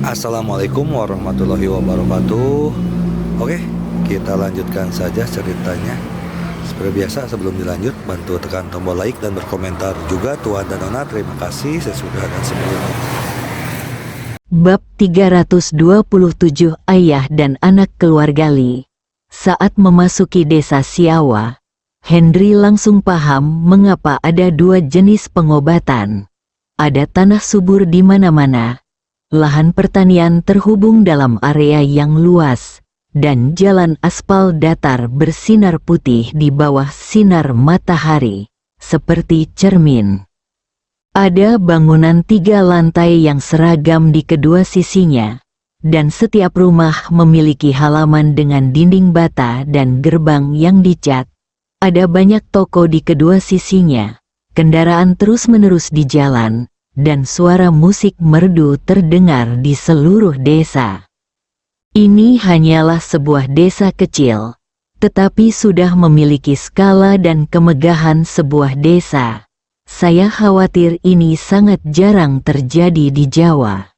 Assalamualaikum warahmatullahi wabarakatuh. Oke, kita lanjutkan saja ceritanya. Seperti biasa, sebelum dilanjut, bantu tekan tombol like dan berkomentar juga Tuan dan Nona. Terima kasih sesudah dan sebelumnya. Bab 327 Ayah dan Anak Keluarga Li. Saat memasuki desa Siawa, Henry langsung paham mengapa ada dua jenis pengobatan. Ada tanah subur di mana-mana, lahan pertanian terhubung dalam area yang luas, dan jalan aspal datar bersinar putih di bawah sinar matahari, seperti cermin. Ada bangunan 3 lantai yang seragam di kedua sisinya, dan setiap rumah memiliki halaman dengan dinding bata dan gerbang yang dicat. Ada banyak toko di kedua sisinya, kendaraan terus-menerus di jalan, dan suara musik merdu terdengar di seluruh desa. Ini hanyalah sebuah desa kecil, tetapi sudah memiliki skala dan kemegahan sebuah desa. Saya khawatir ini sangat jarang terjadi di Jawa.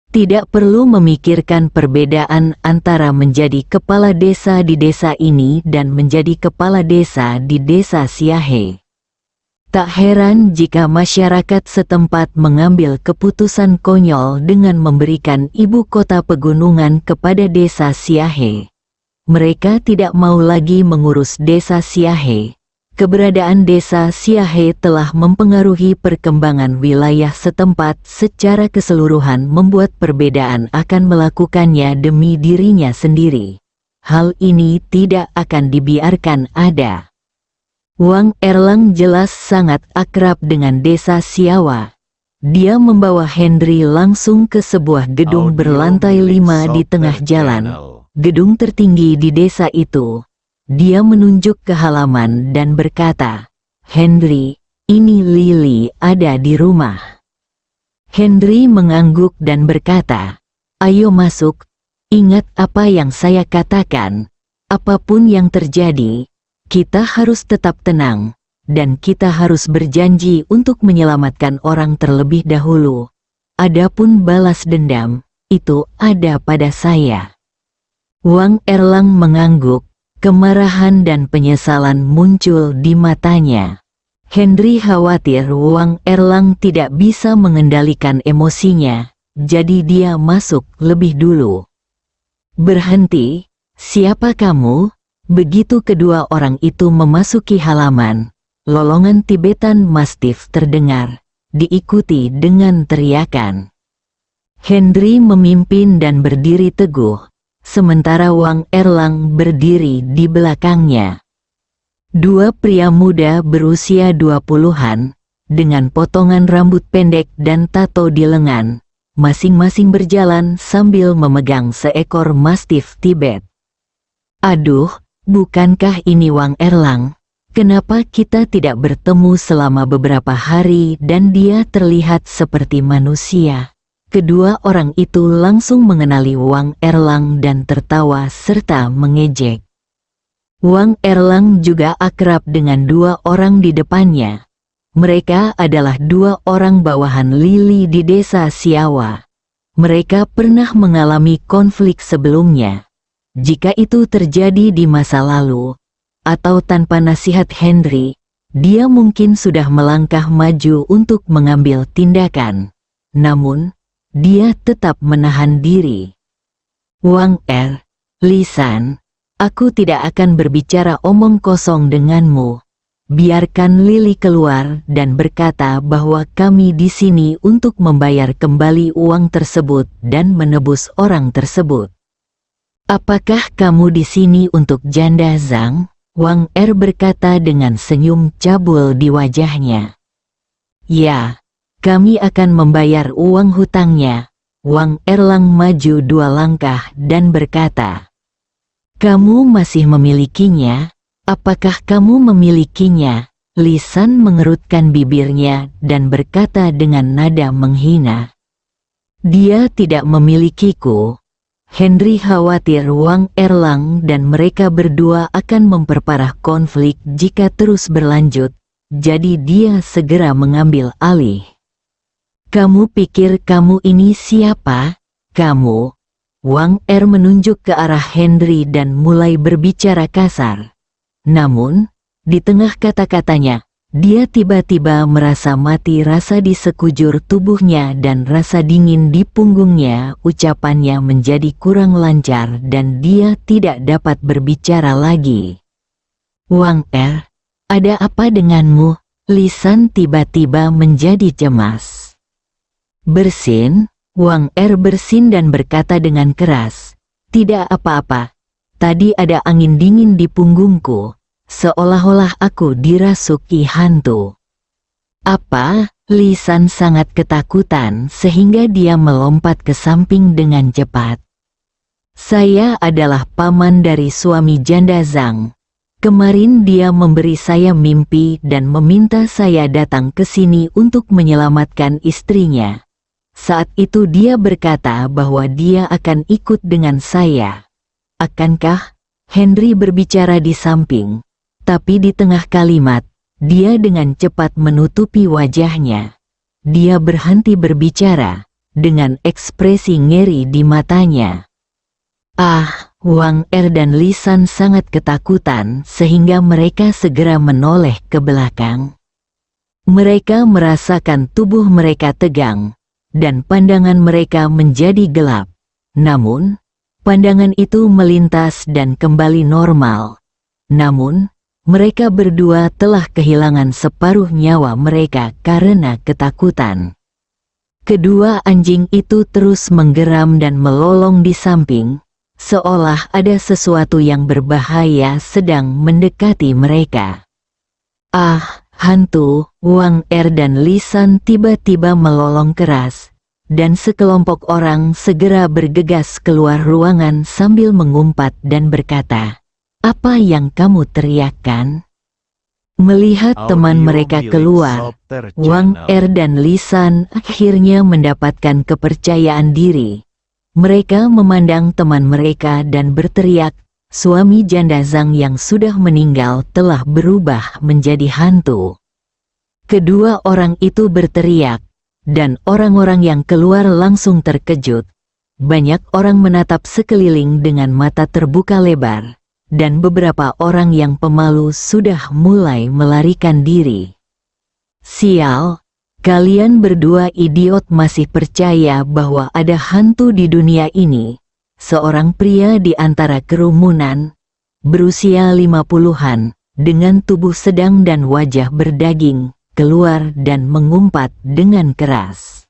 Tidak perlu memikirkan perbedaan antara menjadi kepala desa di desa ini dan menjadi kepala desa di desa Siahe. Tak heran jika masyarakat setempat mengambil keputusan konyol dengan memberikan ibu kota pegunungan kepada desa Siahe. Mereka tidak mau lagi mengurus desa Siahe. Keberadaan desa Siahe telah mempengaruhi perkembangan wilayah setempat secara keseluruhan, membuat perbedaan akan melakukannya demi dirinya sendiri. Hal ini tidak akan dibiarkan ada. Wang Erlang jelas sangat akrab dengan desa Siawa. Dia membawa Henry langsung ke sebuah gedung berlantai 5 di tengah jalan, gedung tertinggi di desa itu. Dia menunjuk ke halaman dan berkata, "Henry, ini Lily ada di rumah." Henry mengangguk dan berkata, "Ayo masuk, ingat apa yang saya katakan, apapun yang terjadi, kita harus tetap tenang, dan kita harus berjanji untuk menyelamatkan orang terlebih dahulu. Adapun balas dendam, itu ada pada saya." Wang Erlang mengangguk, kemarahan dan penyesalan muncul di matanya. Henry khawatir Wang Erlang tidak bisa mengendalikan emosinya, jadi dia masuk lebih dulu. "Berhenti, siapa kamu?" Begitu kedua orang itu memasuki halaman, lolongan Tibetan Mastiff terdengar, diikuti dengan teriakan. Henry memimpin dan berdiri teguh, sementara Wang Erlang berdiri di belakangnya. Dua pria muda berusia 20-an, dengan potongan rambut pendek dan tato di lengan, masing-masing berjalan sambil memegang seekor Mastiff Tibet. "Aduh, bukankah ini Wang Erlang? Kenapa kita tidak bertemu selama beberapa hari dan dia terlihat seperti manusia?" Kedua orang itu langsung mengenali Wang Erlang dan tertawa serta mengejek. Wang Erlang juga akrab dengan dua orang di depannya. Mereka adalah dua orang bawahan Lily di desa Siawa. Mereka pernah mengalami konflik sebelumnya. Jika itu terjadi di masa lalu, atau tanpa nasihat Henry, dia mungkin sudah melangkah maju untuk mengambil tindakan. Namun, dia tetap menahan diri. "Wang Lisan, aku tidak akan berbicara omong kosong denganmu. Biarkan Lily keluar dan berkata bahwa kami di sini untuk membayar kembali uang tersebut dan menebus orang tersebut." "Apakah kamu di sini untuk janda Zhang?" Wang berkata dengan senyum cabul di wajahnya. "Ya, kami akan membayar uang hutangnya." Wang Erlang maju 2 langkah dan berkata, "Kamu masih memilikinya? Apakah kamu memilikinya?" Lisan mengerutkan bibirnya dan berkata dengan nada menghina, "Dia tidak memilikiku." Henry khawatir Wang Erlang dan mereka berdua akan memperparah konflik jika terus berlanjut, jadi dia segera mengambil alih. "Kamu pikir kamu ini siapa? Kamu, Wang Er menunjuk ke arah Henry dan mulai berbicara kasar. Namun, di tengah kata-katanya, dia tiba-tiba merasa mati rasa di sekujur tubuhnya dan rasa dingin di punggungnya. Ucapannya menjadi kurang lancar dan dia tidak dapat berbicara lagi. Wang Er, ada apa denganmu? Li San tiba-tiba menjadi cemas. Bersin, Wang Er bersin dan berkata dengan keras, "Tidak apa-apa. Tadi ada angin dingin di punggungku, seolah-olah aku dirasuki hantu." Apa? Li San sangat ketakutan sehingga dia melompat ke samping dengan cepat. "Saya adalah paman dari suami janda Zhang. Kemarin dia memberi saya mimpi dan meminta saya datang ke sini untuk menyelamatkan istrinya. Saat itu dia berkata bahwa dia akan ikut dengan saya. Akankah?" Henry berbicara di samping, tapi di tengah kalimat, dia dengan cepat menutupi wajahnya. Dia berhenti berbicara, dengan ekspresi ngeri di matanya. Wang Er dan Li San sangat ketakutan sehingga mereka segera menoleh ke belakang. Mereka merasakan tubuh mereka tegang, dan pandangan mereka menjadi gelap. Namun, pandangan itu melintas dan kembali normal. Namun, mereka berdua telah kehilangan separuh nyawa mereka karena ketakutan. Kedua anjing itu terus menggeram dan melolong di samping, seolah ada sesuatu yang berbahaya sedang mendekati mereka. Hantu! Wang Er dan Li San tiba-tiba melolong keras, dan sekelompok orang segera bergegas keluar ruangan sambil mengumpat dan berkata, "Apa yang kamu teriakkan?" Melihat teman mereka keluar, Wang Er dan Li San akhirnya mendapatkan kepercayaan diri. Mereka memandang teman mereka dan berteriak, suami janda Zhang yang sudah meninggal telah berubah menjadi hantu. Kedua orang itu berteriak, dan orang-orang yang keluar langsung terkejut. Banyak orang menatap sekeliling dengan mata terbuka lebar, dan beberapa orang yang pemalu sudah mulai melarikan diri. Sial, kalian berdua idiot masih percaya bahwa ada hantu di dunia ini. Seorang pria di antara kerumunan, berusia 50-an, dengan tubuh sedang dan wajah berdaging, keluar dan mengumpat dengan keras.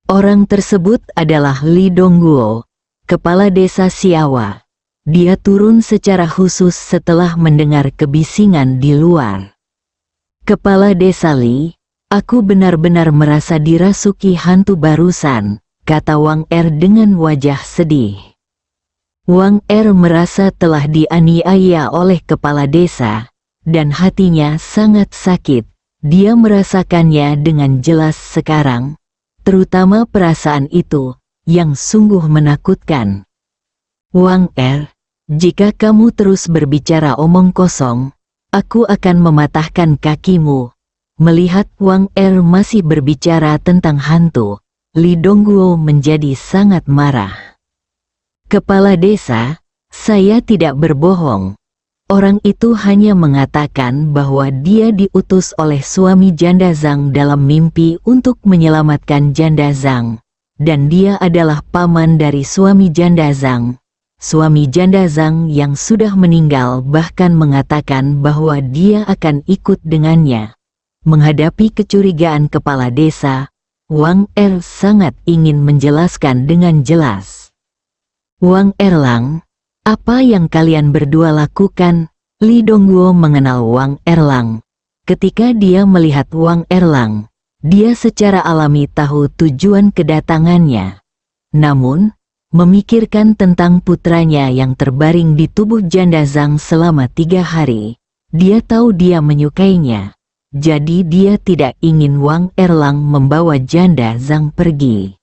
Orang tersebut adalah Li Dongguo, kepala desa Siawa. Dia turun secara khusus setelah mendengar kebisingan di luar. "Kepala desa Li, aku benar-benar merasa dirasuki hantu barusan," kata Wang Er dengan wajah sedih. Wang Er merasa telah dianiaya oleh kepala desa, dan hatinya sangat sakit. Dia merasakannya dengan jelas sekarang, terutama perasaan itu, yang sungguh menakutkan. "Wang Er, jika kamu terus berbicara omong kosong, aku akan mematahkan kakimu." Melihat Wang Er masih berbicara tentang hantu, Li Dongguo menjadi sangat marah. "Kepala desa, saya tidak berbohong. Orang itu hanya mengatakan bahwa dia diutus oleh suami janda Zhang dalam mimpi untuk menyelamatkan janda Zhang, dan dia adalah paman dari suami janda Zhang. Suami janda Zhang yang sudah meninggal bahkan mengatakan bahwa dia akan ikut dengannya." Menghadapi kecurigaan kepala desa, Wang Er sangat ingin menjelaskan dengan jelas. "Wang Erlang, apa yang kalian berdua lakukan?" Li Dongguo mengenal Wang Erlang. Ketika dia melihat Wang Erlang, dia secara alami tahu tujuan kedatangannya. Namun, memikirkan tentang putranya yang terbaring di tubuh janda Zhang selama 3 hari, dia tahu dia menyukainya. Jadi dia tidak ingin Wang Erlang membawa janda Zhang pergi.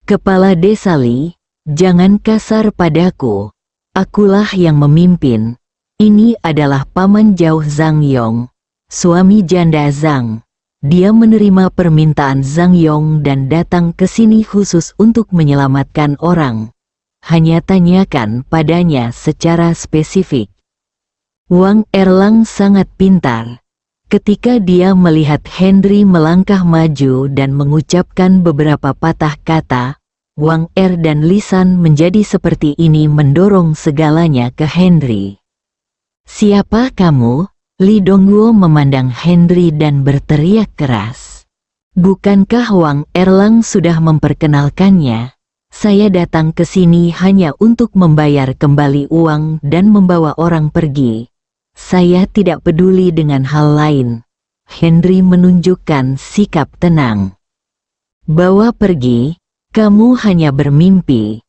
"Kepala desa Li, jangan kasar padaku. Akulah yang memimpin. Ini adalah paman jauh Zhang Yong, suami janda Zhang. Dia menerima permintaan Zhang Yong dan datang ke sini khusus untuk menyelamatkan orang. Hanya tanyakan padanya secara spesifik. Wang Erlang sangat pintar. Ketika dia melihat Henry melangkah maju dan mengucapkan beberapa patah kata, Wang Er dan Lisan menjadi seperti ini mendorong segalanya ke Henry. "Siapa kamu?" Li Dongguo memandang Henry dan berteriak keras. "Bukankah Wang Erlang sudah memperkenalkannya? Saya datang ke sini hanya untuk membayar kembali uang dan membawa orang pergi. Saya tidak peduli dengan hal lain." Henry menunjukkan sikap tenang. "Bawa pergi? Kamu hanya bermimpi."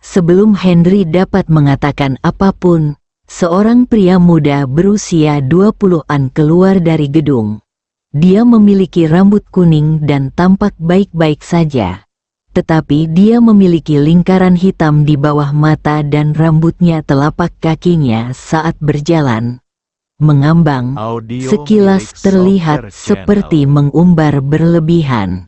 Sebelum Henry dapat mengatakan apapun, seorang pria muda berusia 20-an keluar dari gedung. Dia memiliki rambut kuning dan tampak baik-baik saja. Tetapi dia memiliki lingkaran hitam di bawah mata dan rambutnya telapak kakinya saat berjalan mengambang, sekilas terlihat seperti mengumbar berlebihan.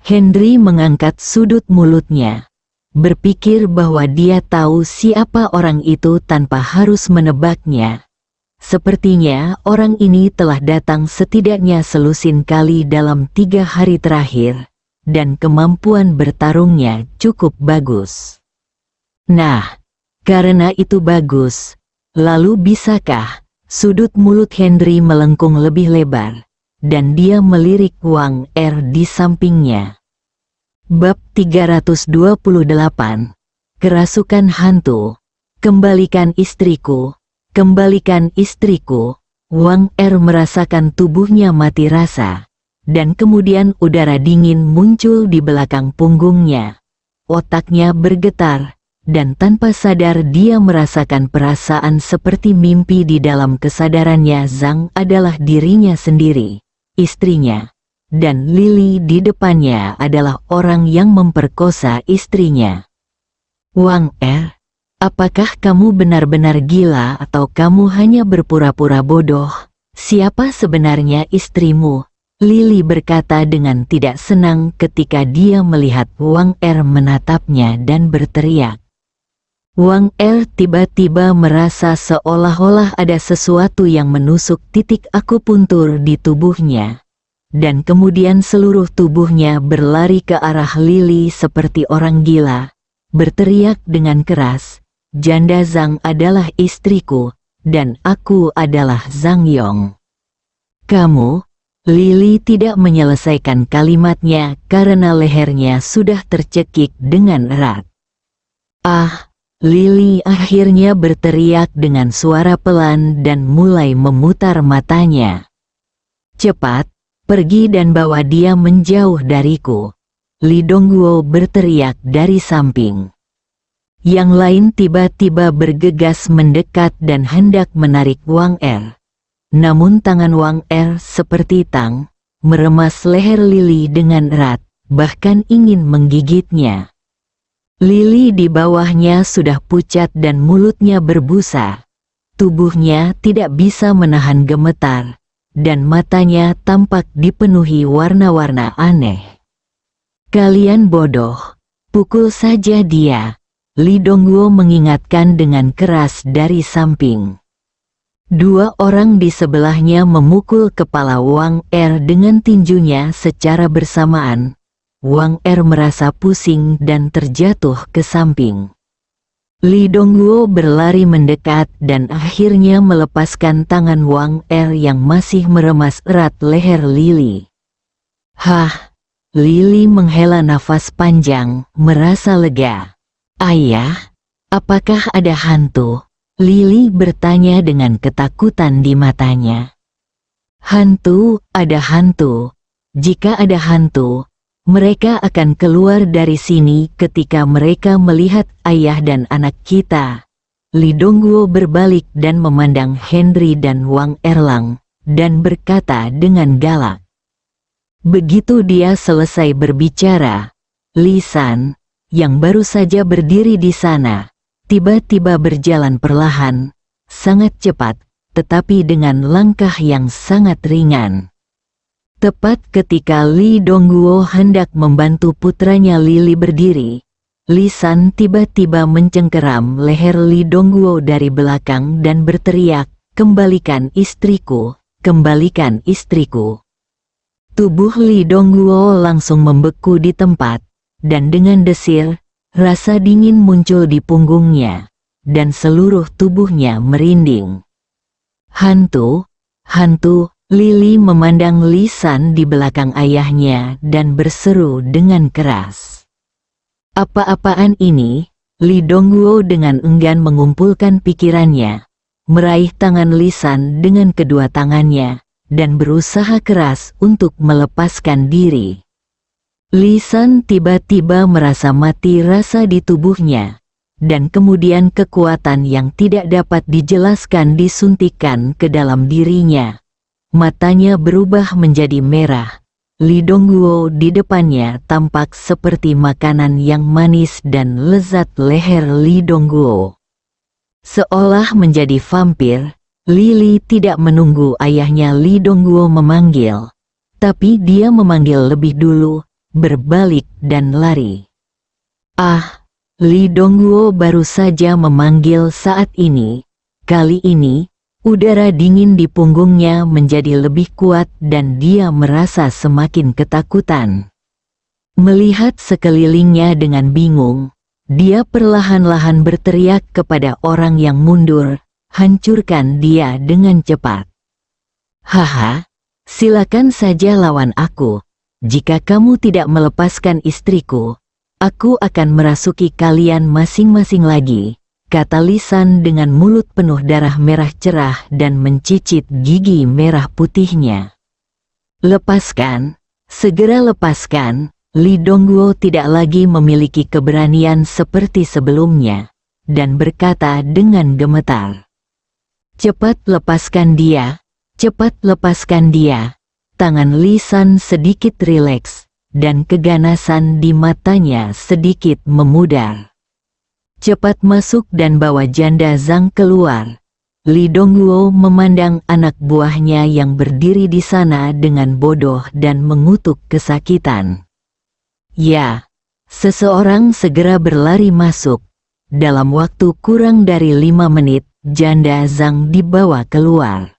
Henry mengangkat sudut mulutnya, berpikir bahwa dia tahu siapa orang itu tanpa harus menebaknya. Sepertinya orang ini telah datang setidaknya selusin kali dalam 3 hari terakhir, dan kemampuan bertarungnya cukup bagus. Nah, karena itu bagus, lalu bisakah? Sudut mulut Henry melengkung lebih lebar, dan dia melirik Wang Er di sampingnya. Bab 328, Kerasukan Hantu. Kembalikan istriku, kembalikan istriku. Wang Er merasakan tubuhnya mati rasa, dan kemudian udara dingin muncul di belakang punggungnya. Otaknya bergetar, dan tanpa sadar dia merasakan perasaan seperti mimpi. Di dalam kesadarannya Zhang adalah dirinya sendiri, istrinya, dan Lily di depannya adalah orang yang memperkosa istrinya. "Wang Er, apakah kamu benar-benar gila atau kamu hanya berpura-pura bodoh? Siapa sebenarnya istrimu?" Lily berkata dengan tidak senang ketika dia melihat Wang Er menatapnya dan berteriak. Wang Er tiba-tiba merasa seolah-olah ada sesuatu yang menusuk titik akupuntur di tubuhnya. Dan kemudian seluruh tubuhnya berlari ke arah Lily seperti orang gila, berteriak dengan keras, "Janda Zhang adalah istriku, dan aku adalah Zhang Yong." "Kamu?" Lily tidak menyelesaikan kalimatnya karena lehernya sudah tercekik dengan erat. "Ah!" Lily akhirnya berteriak dengan suara pelan dan mulai memutar matanya. "Cepat, pergi dan bawa dia menjauh dariku." Li Dongguo berteriak dari samping. Yang lain tiba-tiba bergegas mendekat dan hendak menarik Wang Er. Namun tangan Wang Er seperti tang, meremas leher Lily dengan erat, bahkan ingin menggigitnya. Lily di bawahnya sudah pucat dan mulutnya berbusa. Tubuhnya tidak bisa menahan gemetar, dan matanya tampak dipenuhi warna-warna aneh. "Kalian bodoh, pukul saja dia," Li Dongguo mengingatkan dengan keras dari samping. 2 orang di sebelahnya memukul kepala Wang Er dengan tinjunya secara bersamaan. Wang Er merasa pusing dan terjatuh ke samping. Li Dongguo berlari mendekat dan akhirnya melepaskan tangan Wang Er yang masih meremas erat leher Lily. "Hah!" Lily menghela nafas panjang, merasa lega. "Ayah, apakah ada hantu?" Lily bertanya dengan ketakutan di matanya. "Hantu, ada hantu. Jika ada hantu, mereka akan keluar dari sini ketika mereka melihat ayah dan anak kita." Li Dongguo berbalik dan memandang Henry dan Wang Erlang, dan berkata dengan galak. Begitu dia selesai berbicara, Lisan, yang baru saja berdiri di sana, tiba-tiba berjalan perlahan, sangat cepat, tetapi dengan langkah yang sangat ringan. Tepat ketika Li Dongguo hendak membantu putranya Lili berdiri, Li San tiba-tiba mencengkeram leher Li Dongguo dari belakang dan berteriak, "Kembalikan istriku, kembalikan istriku." Tubuh Li Dongguo langsung membeku di tempat, dan dengan desir, rasa dingin muncul di punggungnya, dan seluruh tubuhnya merinding. "Hantu, hantu!" Lili memandang Li San di belakang ayahnya dan berseru dengan keras. "Apa-apaan ini?" Li Dongguo dengan enggan mengumpulkan pikirannya, meraih tangan Li San dengan kedua tangannya, dan berusaha keras untuk melepaskan diri. Li San tiba-tiba merasa mati rasa di tubuhnya, dan kemudian kekuatan yang tidak dapat dijelaskan disuntikkan ke dalam dirinya. Matanya berubah menjadi merah. Li Dongguo di depannya tampak seperti makanan yang manis dan lezat. Leher Li Dongguo seolah menjadi vampir. Lili tidak menunggu ayahnya Li Dongguo memanggil, tapi dia memanggil lebih dulu, berbalik dan lari. Li Dongguo baru saja memanggil saat ini. Kali ini, udara dingin di punggungnya menjadi lebih kuat dan dia merasa semakin ketakutan. Melihat sekelilingnya dengan bingung, dia perlahan-lahan berteriak kepada orang yang mundur, "Hancurkan dia dengan cepat." "Haha, silakan saja lawan aku. Jika kamu tidak melepaskan istriku, aku akan merasuki kalian masing-masing lagi," kata Li San dengan mulut penuh darah merah cerah dan mencicit gigi merah putihnya. "Lepaskan, segera lepaskan." Li Dongguo tidak lagi memiliki keberanian seperti sebelumnya, dan berkata dengan gemetar, "Cepat lepaskan dia, cepat lepaskan dia." Tangan Li San sedikit rileks, dan keganasan di matanya sedikit memudar. "Cepat masuk dan bawa janda Zhang keluar." Li Dongguo memandang anak buahnya yang berdiri di sana dengan bodoh dan mengutuk kesakitan. "Ya." Seseorang segera berlari masuk. Dalam waktu kurang dari 5 menit, janda Zhang dibawa keluar.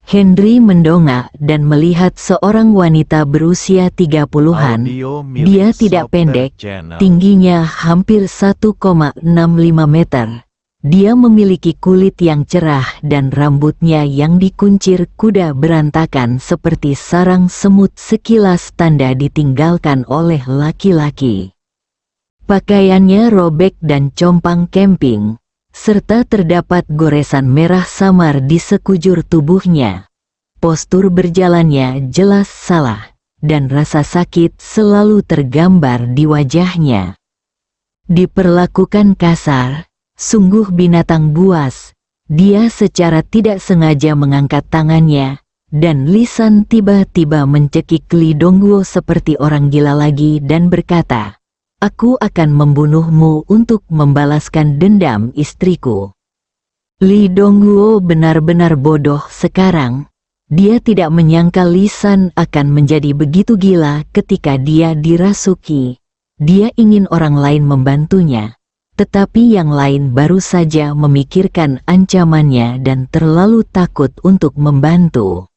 Henry mendongak dan melihat seorang wanita berusia 30-an. Dia tidak pendek, tingginya hampir 1,65 meter. Dia memiliki kulit yang cerah dan rambutnya yang dikuncir kuda berantakan seperti sarang semut, sekilas tanda ditinggalkan oleh laki-laki. Pakaiannya robek dan compang camping, serta terdapat goresan merah samar di sekujur tubuhnya. Postur berjalannya jelas salah, dan rasa sakit selalu tergambar di wajahnya. Diperlakukan kasar, sungguh binatang buas. Dia secara tidak sengaja mengangkat tangannya, dan Li San tiba-tiba mencekik Li Dongguo seperti orang gila lagi dan berkata, "Aku akan membunuhmu untuk membalaskan dendam istriku." Li Dongguo benar-benar bodoh sekarang. Dia tidak menyangka Li San akan menjadi begitu gila ketika dia dirasuki. Dia ingin orang lain membantunya, tetapi yang lain baru saja memikirkan ancamannya dan terlalu takut untuk membantu.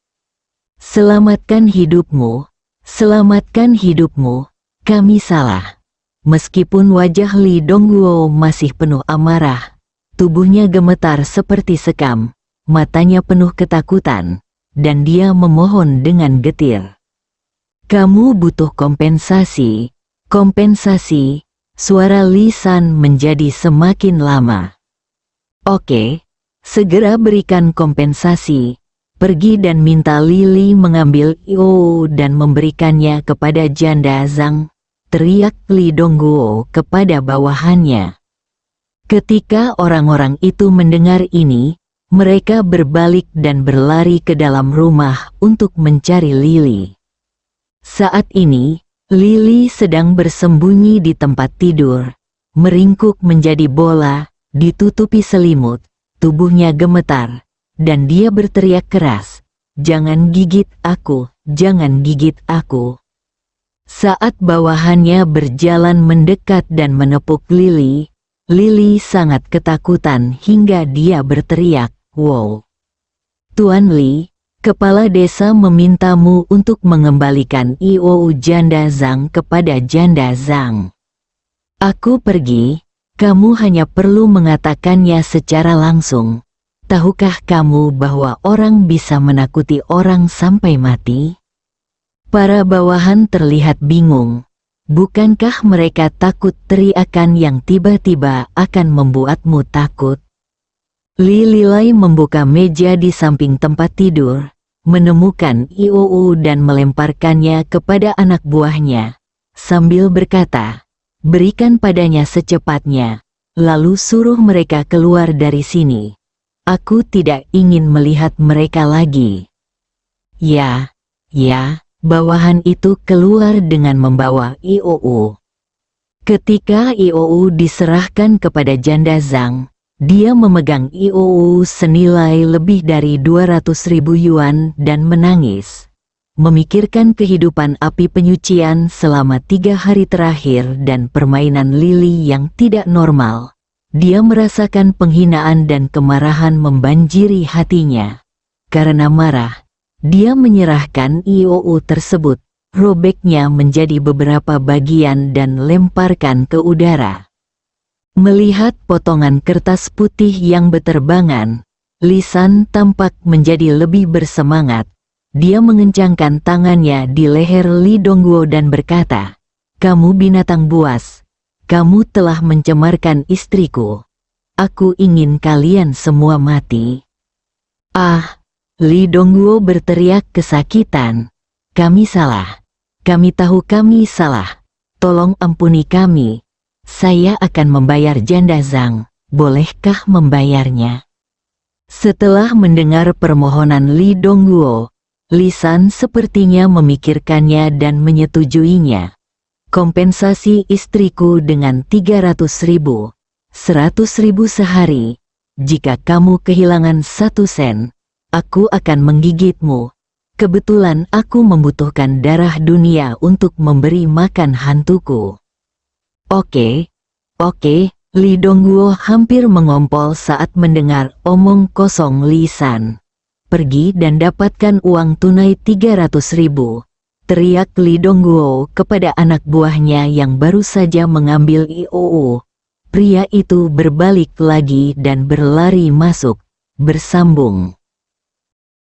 "Selamatkan hidupmu, selamatkan hidupmu, kami salah." Meskipun wajah Li Dongguo masih penuh amarah, tubuhnya gemetar seperti sekam, matanya penuh ketakutan, dan dia memohon dengan getir. "Kamu butuh kompensasi, kompensasi." Suara Li San menjadi semakin lama. "Oke, segera berikan kompensasi. Pergi dan minta Lili mengambil dan memberikannya kepada janda Zhang," teriak Li Dongguo kepada bawahannya. Ketika orang-orang itu mendengar ini, mereka berbalik dan berlari ke dalam rumah untuk mencari Lili. Saat ini, Lili sedang bersembunyi di tempat tidur, meringkuk menjadi bola, ditutupi selimut, tubuhnya gemetar, dan dia berteriak keras, "Jangan gigit aku, jangan gigit aku. Saat bawahannya berjalan mendekat dan menepuk Lily, Lily sangat ketakutan hingga dia berteriak, "Wow! Tuan Li, kepala desa memintamu untuk mengembalikan Iou Janda Zhang kepada Janda Zhang. Aku pergi, kamu hanya perlu mengatakannya secara langsung. Tahukah kamu bahwa orang bisa menakuti orang sampai mati?" Para bawahan terlihat bingung. Bukankah mereka takut teriakan yang tiba-tiba akan membuatmu takut? Li Lilai membuka meja di samping tempat tidur, menemukan Iou dan melemparkannya kepada anak buahnya, sambil berkata, "Berikan padanya secepatnya, lalu suruh mereka keluar dari sini. Aku tidak ingin melihat mereka lagi." Ya. Bawahan itu keluar dengan membawa Iou. Ketika Iou diserahkan kepada Janda Zhang, dia memegang Iou senilai lebih dari 200.000 yuan dan menangis. Memikirkan kehidupan api penyucian selama 3 hari terakhir dan permainan Lily yang tidak normal, dia merasakan penghinaan dan kemarahan membanjiri hatinya. Karena marah, dia menyerahkan Iou tersebut, robeknya menjadi beberapa bagian dan lemparkan ke udara. Melihat potongan kertas putih yang beterbangan, Lisan tampak menjadi lebih bersemangat. Dia mengencangkan tangannya di leher Li Dongguo dan berkata, "Kamu binatang buas. Kamu telah mencemarkan istriku. Aku ingin kalian semua mati." "Ah!" Li Dongguo berteriak kesakitan. "Kami salah. Kami tahu kami salah. Tolong ampuni kami. Saya akan membayar Janda Zhang. Bolehkah membayarnya?" Setelah mendengar permohonan Li Dongguo, Lisan sepertinya memikirkannya dan menyetujuinya. "Kompensasi istriku dengan 300.000, 100.000 sehari. Jika kamu kehilangan 1 sen, aku akan menggigitmu. Kebetulan aku membutuhkan darah dunia untuk memberi makan hantuku." Oke. Li Dongguo hampir mengompol saat mendengar omong kosong Lisan. "Pergi dan dapatkan uang tunai 300.000, teriak Li Dongguo kepada anak buahnya yang baru saja mengambil Iou. Pria itu berbalik lagi dan berlari masuk, bersambung.